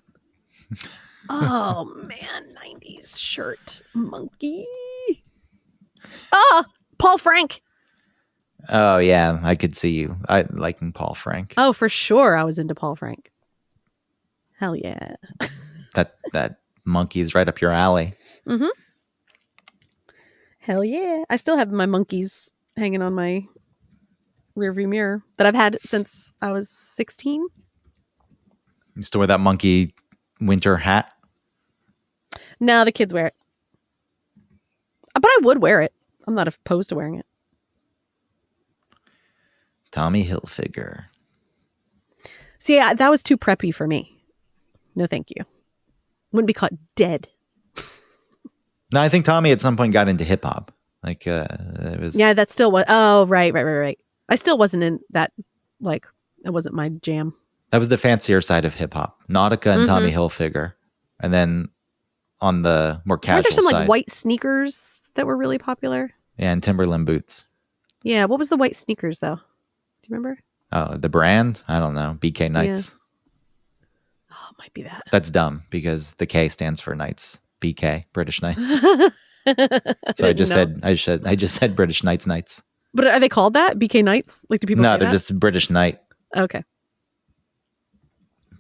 Oh man, 90s shirt monkey. Paul Frank. Oh yeah, I could see you. I liking Paul Frank. Oh, for sure, I was into Paul Frank. Hell yeah. That monkey is right up your alley. Mm-hmm. Hell yeah. I still have my monkeys hanging on my rearview mirror that I've had since I was 16. You used to wear that monkey winter hat. No, the kids wear it. But I would wear it. I'm not opposed to wearing it. Tommy Hilfiger. See, that was too preppy for me. No, thank you. Wouldn't be caught dead. No, I think Tommy at some point got into hip hop. Like it was. Yeah, that still was. Oh, right. I still wasn't in that. Like, it wasn't my jam. That was the fancier side of hip hop. Nautica and Mm-hmm. Tommy Hilfiger, and then on the more casual Weren't there some side, like white sneakers that were really popular? yeah, and Timberland boots. Yeah. What was the white sneakers though? Do you remember? Oh, the brand? I don't know. BK Knights. Oh, it might be that. That's dumb because the K stands for Knights. BK, British Knights. So I just said British Knights. But are they called that? BK Knights? Like, do people No, say they're that? just British Knight. Okay.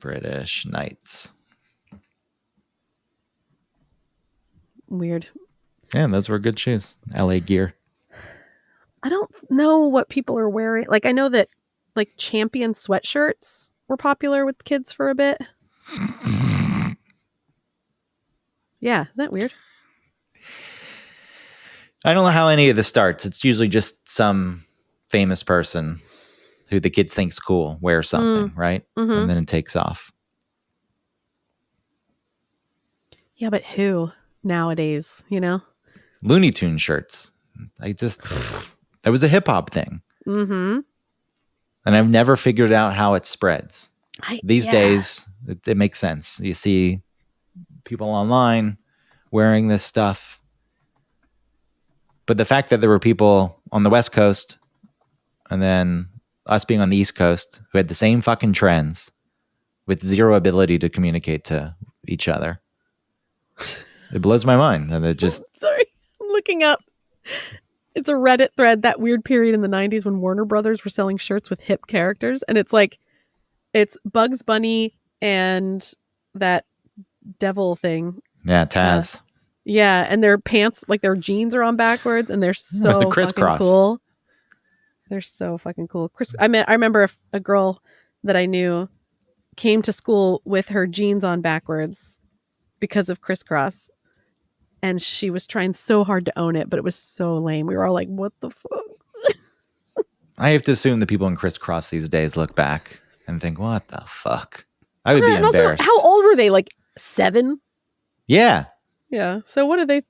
British Knights. Weird. Yeah, those were good shoes. LA Gear. I don't know what people are wearing. Like, I know that like Champion sweatshirts were popular with kids for a bit. Yeah, is that weird? I don't know how any of this starts. It's usually just some famous person who the kids think's cool wears something, right? Mm-hmm. And then it takes off. Yeah, but who nowadays, you know? Looney Tune shirts. That was a hip hop thing. Mm-hmm. And I've never figured out how it spreads. These Yeah. days, it makes sense. You see people online wearing this stuff. But the fact that there were people on the West Coast and then us being on the East Coast who had the same fucking trends with zero ability to communicate to each other. It blows my mind. And it just, Sorry. I'm looking up. It's a Reddit thread, that weird period in the 90s when Warner Brothers were selling shirts with hip characters. And it's like, it's Bugs Bunny and that devil thing. Yeah, Taz. Yeah, and their pants, like their jeans are on backwards, and they're so the fucking crisscross. cool. They're so fucking cool. I remember a girl that I knew came to school with her jeans on backwards because of crisscross. And she was trying so hard to own it, but it was so lame. We were all like, what the fuck? I have to assume the people in crisscross these days look back and think, what the fuck? I would be And also, embarrassed. how old were they? Like 7? Yeah. Yeah. So what did they,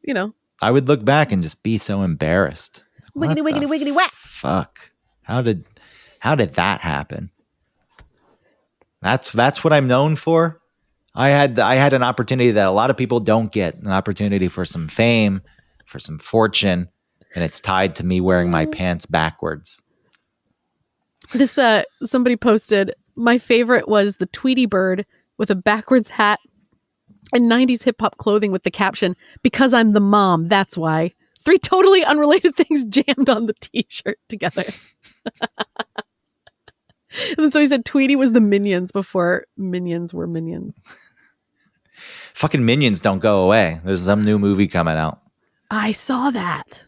I would look back and just be so embarrassed. Wiggity, What wiggity, the wiggity, whack. Fuck. How did that happen? That's what I'm known for. I had an opportunity that a lot of people don't get, an opportunity for some fame, for some fortune, and it's tied to me wearing my pants backwards. This somebody posted, my favorite was the Tweety bird with a backwards hat and 90s hip hop clothing with the caption, because I'm the mom, that's why. 3 totally unrelated things jammed on the t-shirt together. And then so he said Tweety was the Minions before Minions were Minions. Fucking Minions don't go away. There's some new movie coming out. I saw that.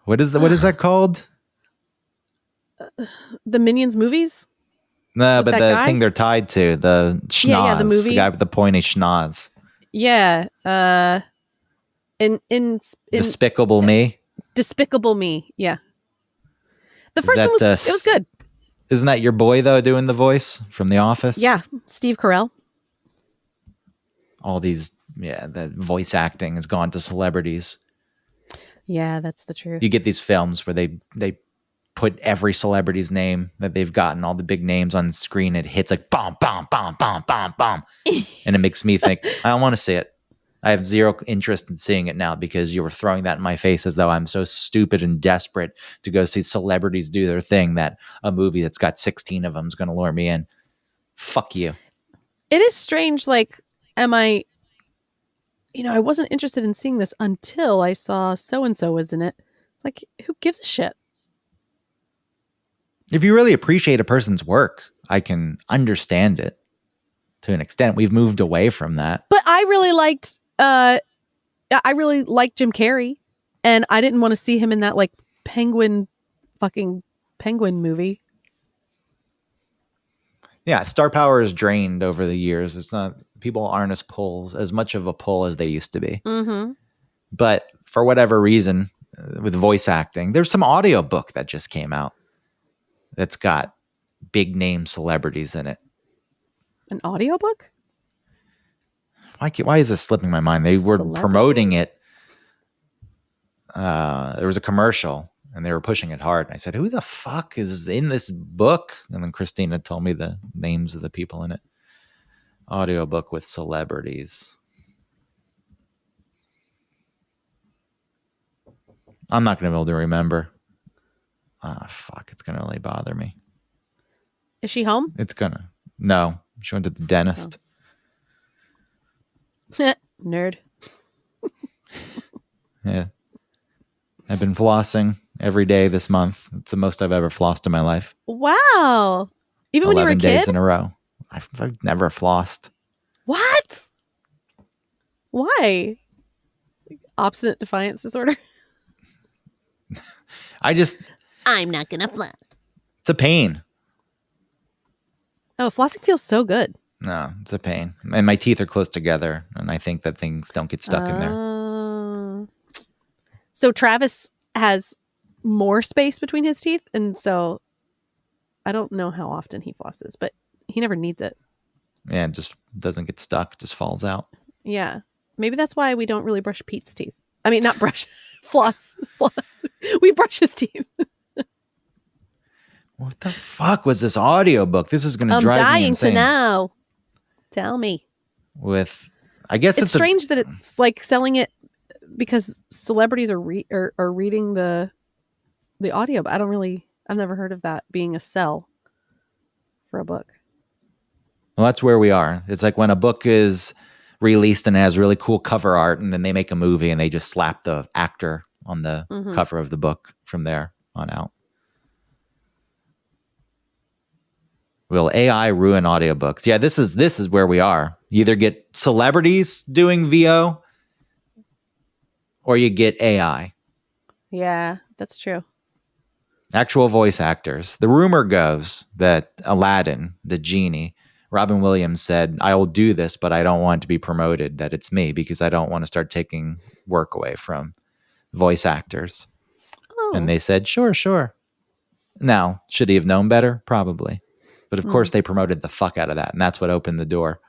What is that called? The Minions movies? No, With but that the guy? thing they're tied to, the schnoz, Yeah, the movie. the guy with the pointy schnoz. Yeah. In Despicable Me. Despicable Me. Yeah. The first that, one was it was good. Isn't that your boy though doing the voice from The Office? Yeah, Steve Carell. All these, the voice acting has gone to celebrities. Yeah, that's the truth. You get these films where they put every celebrity's name that they've gotten, all the big names on the screen. It hits like bom, bom, bom, bom, bom, bom. And it makes me think, I don't want to see it. I have zero interest in seeing it now because you were throwing that in my face as though I'm so stupid and desperate to go see celebrities do their thing that a movie that's got 16 of them is going to lure me in. Fuck you. It is strange. Like, I wasn't interested in seeing this until I saw so-and-so was in it. Like, who gives a shit? If you really appreciate a person's work, I can understand it to an extent. We've moved away from that. But I really liked Jim Carrey, and I didn't want to see him in that like penguin movie. Yeah, star power is drained over the years. It's not, people aren't as much of a pull as they used to be. Mm-hmm. But for whatever reason, with voice acting, there's some audiobook that just came out that's got big name celebrities in it. An audiobook? Why is this slipping my mind? They were promoting it. There was a commercial and they were pushing it hard. And I said, who the fuck is in this book? And then Christina told me the names of the people in it. Audiobook with celebrities. I'm not going to be able to remember. Fuck, it's going to really bother me. Is she home? It's going to. No, she went to the dentist. Oh. Nerd. Yeah. I've been flossing every day this month. It's the most I've ever flossed in my life. Wow. Even when you were a 11 kid? days in a row. I've never flossed. What? Why? Obstinate defiance disorder? I'm not gonna floss. It's a pain. Oh, flossing feels so good. No, it's a pain. And my teeth are close together, and I think that things don't get stuck in there. So Travis has more space between his teeth, and so I don't know how often he flosses, but he never needs it. Yeah, it just doesn't get stuck, just falls out. Yeah. Maybe that's why we don't really brush Pete's teeth. I mean, not brush, floss. We brush his teeth. What the fuck was this audiobook? This is going to drive me insane. I'm dying to know. Tell me. I guess it's strange that it's like selling it because celebrities are reading the audio. But I've never heard of that being a sell for a book. Well, that's where we are. It's like when a book is released and it has really cool cover art, and then they make a movie and they just slap the actor on the cover of the book from there on out. Will AI ruin audiobooks? Yeah, this is where we are. You either get celebrities doing VO or you get AI. Yeah, that's true. Actual voice actors. The rumor goes that Aladdin, the genie, Robin Williams said, I will do this, but I don't want to be promoted that it's me because I don't want to start taking work away from voice actors. Oh. And they said, sure. Now, should he have known better? Probably. But of course, they promoted the fuck out of that. And that's what opened the door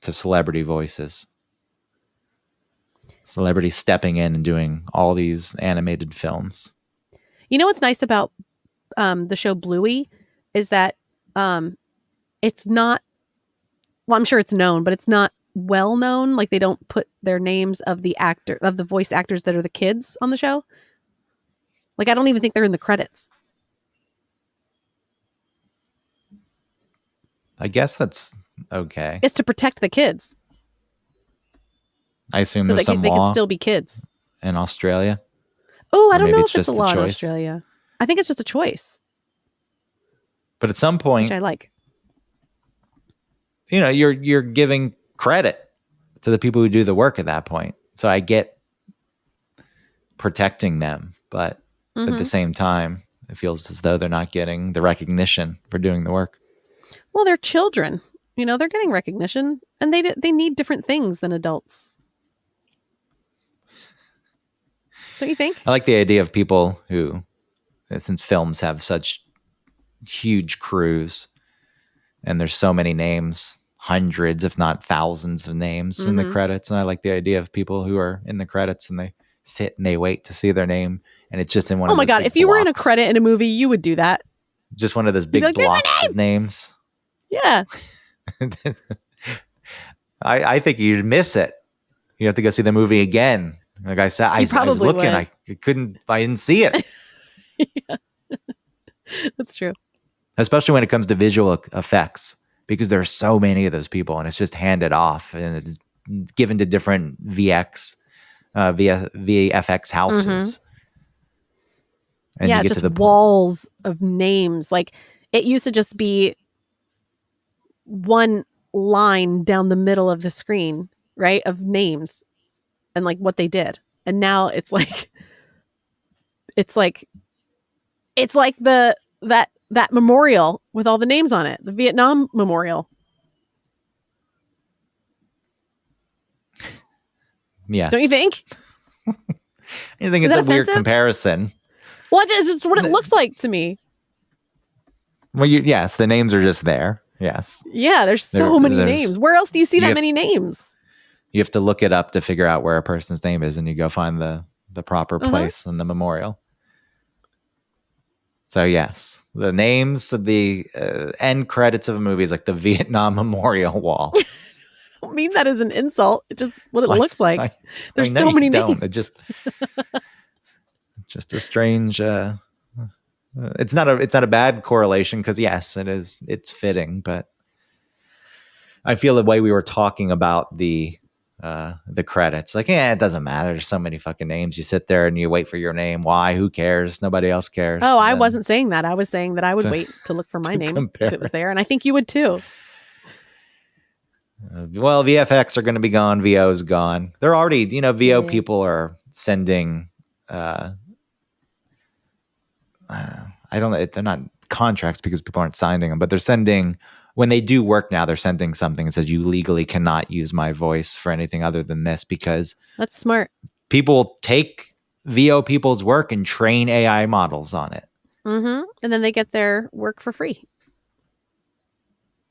to celebrity voices. Celebrities stepping in and doing all these animated films. You know what's nice about the show Bluey is that it's not, well, I'm sure it's known, but it's not well known. Like they don't put their names of the voice actors that are the kids on the show. Like I don't even think they're in the credits. I guess that's okay. It's to protect the kids. I assume so there's some they law can still be kids in Australia. Oh, I don't know it's if it's a just a law in choice. Australia. I think it's just a choice, But at some point, which I like. you know, you're giving credit to the people who do the work at that point. So I get protecting them, but at the same time, it feels as though they're not getting the recognition for doing the work. Well, they're children. You know, they're getting recognition, and they need different things than adults. Don't you think? I like the idea of people who, since films have such huge crews and there's so many names, hundreds, if not thousands of names in the credits. And I like the idea of people who are in the credits and they sit and they wait to see their name. And it's just in one of those God, big if you were in a blocks. credit in a movie, you would do that. Just one of those big like, "There's my blocks of names. Yeah. I think you'd miss it. You have to go see the movie again. Like I said, I was probably looking, would. I didn't see it. Yeah. That's true. Especially when it comes to visual effects, because there are so many of those people and it's just handed off and it's given to different VFX houses. And Yeah, you it's get just to the walls of names. Like it used to just be one line down the middle of the screen, right? Of names and like what they did. And now it's like that memorial with all the names on it, the Vietnam Memorial. Yes. Don't you think? You think Is it's that a weird offensive? comparison? Well, it's what it looks like to me. Well, yes, the names are just there. Yes. Yeah, there's so many there's- names. Where else do you see that many names? You have to look it up to figure out where a person's name is, and you go find the proper place in the memorial. So yes, the names of the end credits of a movie is like the Vietnam Memorial Wall. I don't mean that as an insult. It's just what it looks like. There's I know so many you don't. names. It just a strange. It's not a bad correlation because yes, it is. It's fitting, but I feel the way we were talking about the credits, like, it doesn't matter. There's so many fucking names. You sit there and you wait for your name. Why? Who cares? Nobody else cares. Oh, I And wasn't saying that. I was saying that I would wait to look for my name if it was there, and I think you would too. Well, VFX are going to be gone. VO's gone. They're already, VO people are sending. I don't know. They're not contracts because people aren't signing them, but they're sending. When they do work now, they're sending something that says you legally cannot use my voice for anything other than this because That's smart. people take VO people's work and train AI models on it. And then they get their work for free.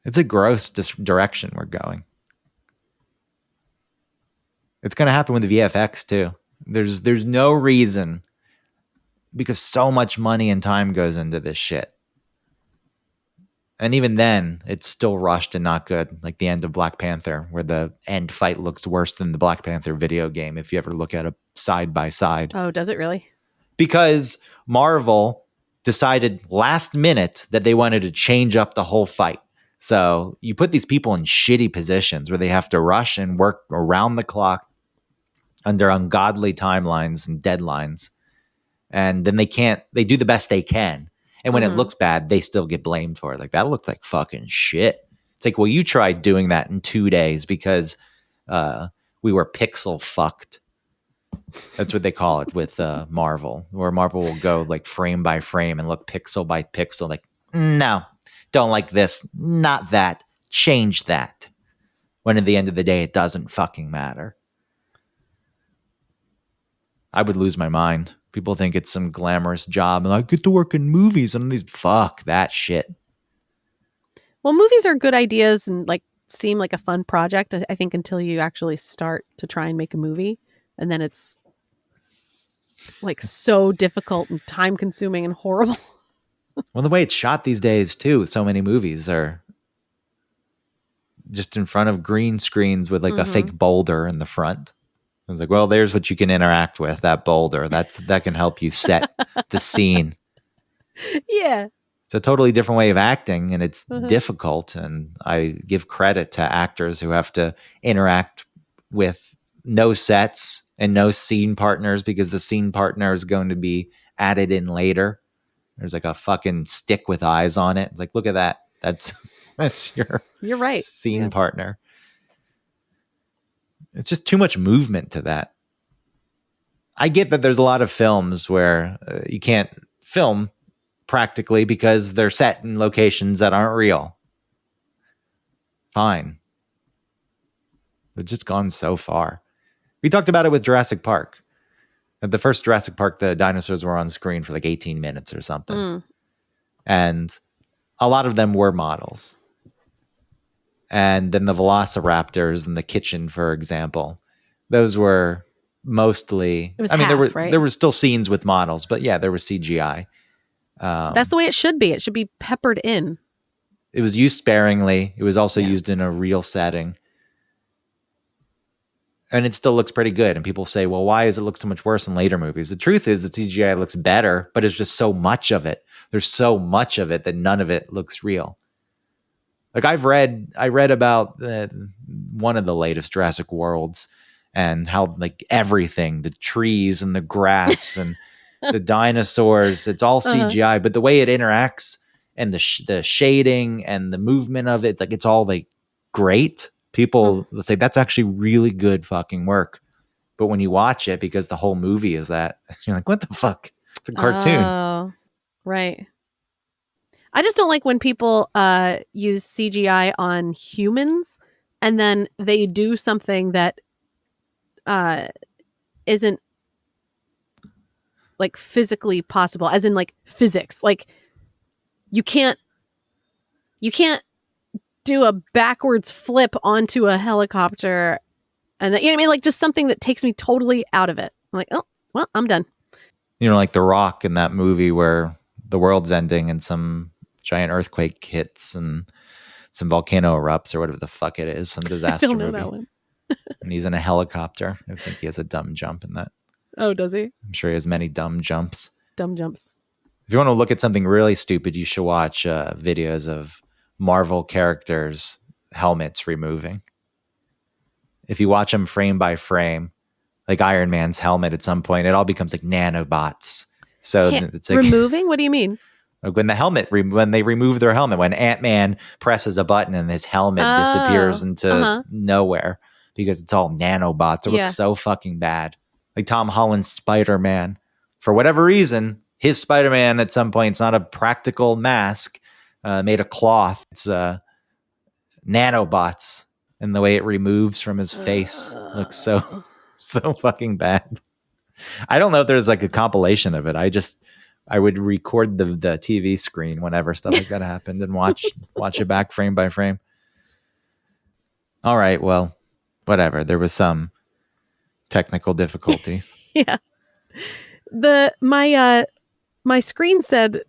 It's a gross direction we're going. It's going to happen with the VFX too. There's no reason because so much money and time goes into this shit. And even then, it's still rushed and not good. Like the end of Black Panther, where the end fight looks worse than the Black Panther video game if you ever look at it side by side. Oh, does it really? Because Marvel decided last minute that they wanted to change up the whole fight. So you put these people in shitty positions where they have to rush and work around the clock under ungodly timelines and deadlines. And then they do the best they can. And when it looks bad, they still get blamed for it. Like, that looked like fucking shit. It's like, well, you tried doing that in 2 days because we were pixel fucked. That's what they call it with Marvel, where Marvel will go like frame by frame and look pixel by pixel. Like, no, don't like this, not that, change that. When at the end of the day, it doesn't fucking matter. I would lose my mind. People think it's some glamorous job, and I get to work in movies and these. Fuck that shit. Well, movies are good ideas and like seem like a fun project, I think, until you actually start to try and make a movie, and then it's like so difficult and time consuming and horrible. Well, the way it's shot these days too, with so many movies are just in front of green screens with like a fake boulder in the front. I was like, well, there's what you can interact with, that boulder. That can help you set the scene. Yeah. It's a totally different way of acting, and it's difficult. And I give credit to actors who have to interact with no sets and no scene partners, because the scene partner is going to be added in later. There's like a fucking stick with eyes on it. It's like, look at that. That's You're right. Scene partner. It's just too much movement to that. I get that there's a lot of films where you can't film practically because they're set in locations that aren't real. Fine. They've just gone so far. We talked about it with Jurassic Park. At the first Jurassic Park, the dinosaurs were on screen for like 18 minutes or something. And a lot of them were models. And then the velociraptors in the kitchen, for example, those were mostly, there were still scenes with models, but yeah, there was CGI. That's the way it should be. It should be peppered in. It was used sparingly. It was also used in a real setting. And it still looks pretty good. And people say, well, why does it look so much worse in later movies? The truth is the CGI looks better, but it's just so much of it. There's so much of it that none of it looks real. Like I read about one of the latest Jurassic Worlds and how like everything, the trees and the grass and the dinosaurs, it's all CGI, but the way it interacts and the shading and the movement of it, like it's all like great. People say that's actually really good fucking work. But when you watch it, because the whole movie is that, you're like, what the fuck? It's a cartoon. Oh, right. I just don't like when people use CGI on humans and then they do something that isn't like physically possible, as in like physics. Like you can't do a backwards flip onto a helicopter, and you know what I mean? Like just something that takes me totally out of it. I'm like, oh, well, I'm done. You know, like The Rock in that movie where the world's ending and some giant earthquake hits and some volcano erupts or whatever the fuck it is, some disaster movie. That one. And he's in a helicopter. I think he has a dumb jump in that. Oh, does he? I'm sure he has many dumb jumps. Dumb jumps. If you want to look at something really stupid, you should watch videos of Marvel characters' helmets removing. If you watch them frame by frame, like Iron Man's helmet at some point, it all becomes like nanobots. So it's like removing? What do you mean? When they remove their helmet, when Ant-Man presses a button and his helmet disappears into nowhere because it's all nanobots. It looks so fucking bad. Like Tom Holland's Spider-Man. For whatever reason, his Spider-Man at some point, it's not a practical mask made of cloth. It's nanobots. And the way it removes from his face looks so fucking bad. I don't know if there's like a compilation of it. I would record the TV screen whenever stuff like that happened and watch it back frame by frame. All right, well, whatever. There was some technical difficulties. Yeah. My screen said,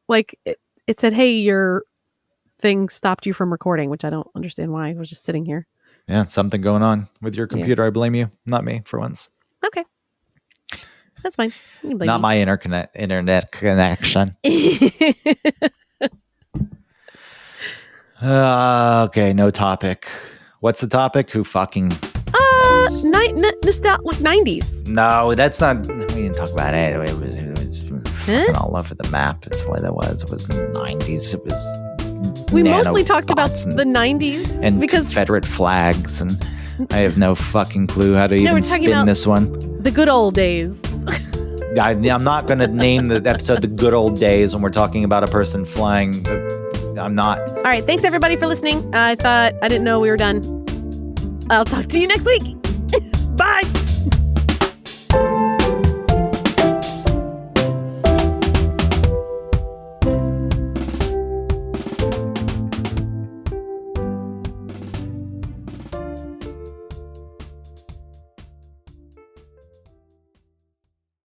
like, it said, hey, your thing stopped you from recording, which I don't understand why. I was just sitting here. Yeah, something going on with your computer. Yeah. I blame you, not me, for once. Okay. That's fine. Not my internet connection. Okay, no topic. What's the topic? Who fucking... Nostalgic 90s. No, that's not... We didn't talk about it. It was fucking all over the map is what it was. It was in the 90s. It was... We mostly talked about nanobots the 90s. and because Confederate flags, and I have no fucking clue how to we're even talking spin about this one. the good old days. I'm not going to name the episode The Good Old Days when we're talking about a person flying. I'm not. All right. Thanks, everybody, for listening. I didn't know we were done. I'll talk to you next week.